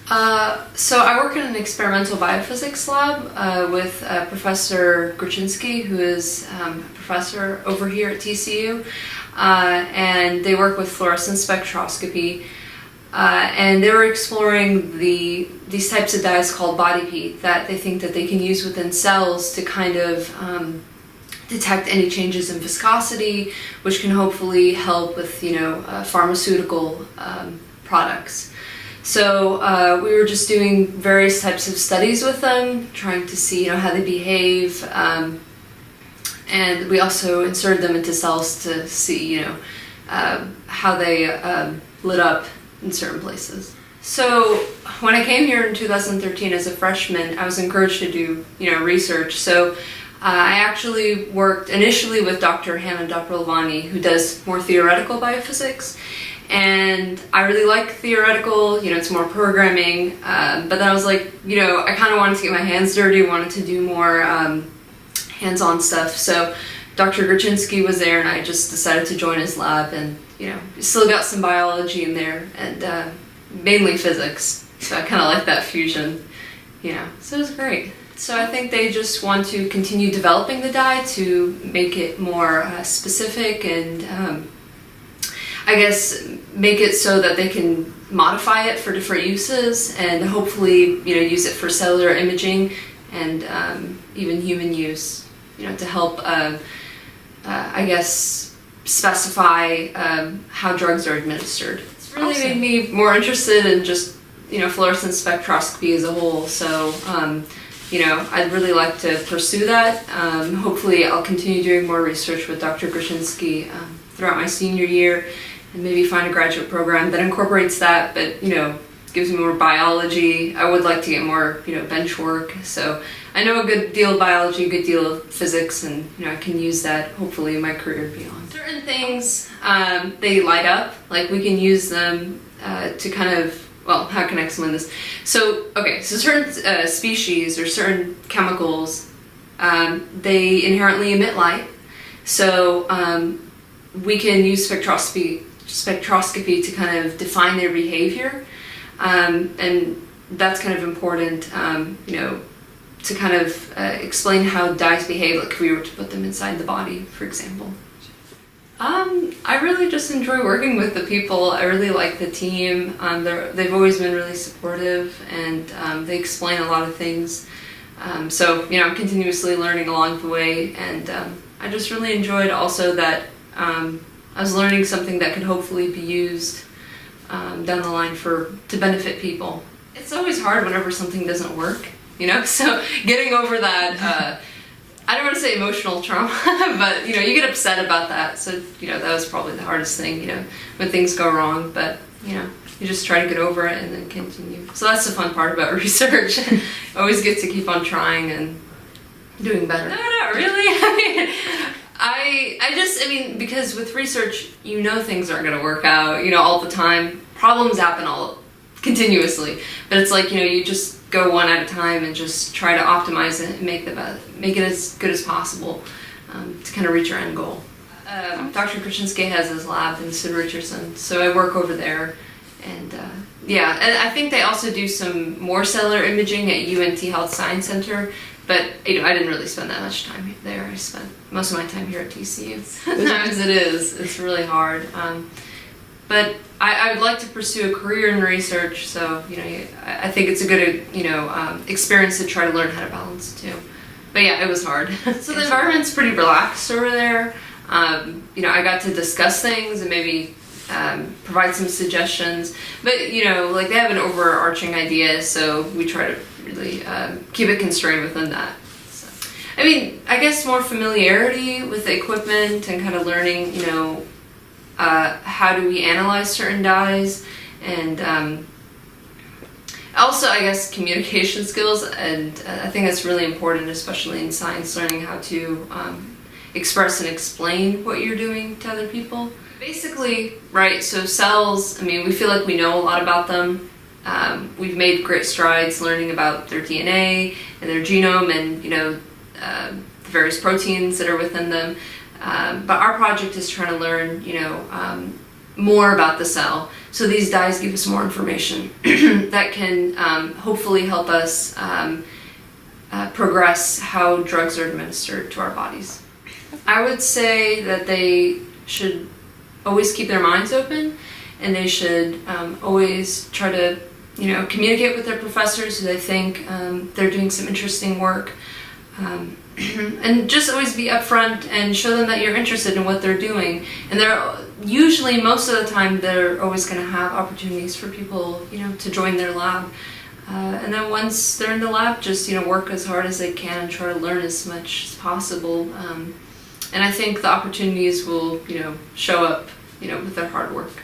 So I work in an experimental biophysics lab with Professor Gruczynski, who is a professor over here at TCU, and they work with fluorescence spectroscopy, and they were exploring these types of dyes called body heat that they think that they can use within cells to kind of detect any changes in viscosity, which can hopefully help with pharmaceutical products. So we were just doing various types of studies with them, trying to see how they behave, and we also inserted them into cells to see how they lit up in certain places. So when I came here in 2013 as a freshman, I was encouraged to do research. So I actually worked initially with Dr. Hana, who does more theoretical biophysics. And I really like theoretical, it's more programming, but then I was like, I kind of wanted to get my hands dirty, wanted to do more hands-on stuff. So Dr. Gruczynski was there and I just decided to join his lab, and, still got some biology in there and mainly physics. So I kind of like that fusion, so it was great. So I think they just want to continue developing the dye to make it more specific and I guess make it so that they can modify it for different uses and hopefully use it for cellular imaging and even human use, to help I guess specify how drugs are administered. It's really made me more interested in just fluorescence spectroscopy as a whole. So I'd really like to pursue that. Hopefully I'll continue doing more research with Dr. Gruczynski throughout my senior year, and maybe find a graduate program that incorporates that, but gives me more biology. I would like to get more bench work, so I know a good deal of biology, a good deal of physics, and I can use that hopefully in my career beyond. Certain things they light up, like we can use them to kind of, well, how can I explain this? So certain species or certain chemicals, they inherently emit light, so we can use spectroscopy to kind of define their behavior, and that's kind of important, to kind of explain how dyes behave, like if we were to put them inside the body, for example. I really just enjoy working with the people. I really like the team. They've always been really supportive, and they explain a lot of things. So I'm continuously learning along the way, and I just really enjoyed also that I was learning something that could hopefully be used down the line to benefit people. It's always hard whenever something doesn't work, so getting over that, I don't want to say emotional trauma, but you get upset about that. So that was probably the hardest thing, when things go wrong, but you just try to get over it and then continue. So that's the fun part about research. Always get to keep on trying and doing better. No, not really. I mean, because with research, things aren't going to work out, all the time. Problems happen continuously, but it's like, you just go one at a time and just try to optimize it and make it as good as possible to kind of reach your end goal. Dr. Gruczynski has his lab in Sid Richardson, so I work over there, and and I think they also do some more cellular imaging at UNT Health Science Center. But I didn't really spend that much time there. I spent most of my time here at TCU. Sometimes it's really hard. But I would like to pursue a career in research. So I think it's a good experience to try to learn how to balance too. But yeah, it was hard. So the environment's pretty relaxed over there. I got to discuss things and maybe provide some suggestions. But like they have an overarching idea, so we try to really keep it constrained within that. So, I mean, I guess more familiarity with the equipment and kind of learning, how do we analyze certain dyes, and also, I guess, communication skills, and I think that's really important, especially in science, learning how to express and explain what you're doing to other people. Basically, right, so cells, I mean, we feel like we know a lot about them. We've made great strides learning about their DNA and their genome and, the various proteins that are within them. But our project is trying to learn, more about the cell. So these dyes give us more information that can hopefully help us progress how drugs are administered to our bodies. I would say that they should always keep their minds open, and they should always try to, communicate with their professors who they think they're doing some interesting work. And just always be upfront and show them that you're interested in what they're doing. And they're usually, most of the time, they're always going to have opportunities for people, to join their lab. And then once they're in the lab, just, work as hard as they can and try to learn as much as possible. And I think the opportunities will, show up, with their hard work.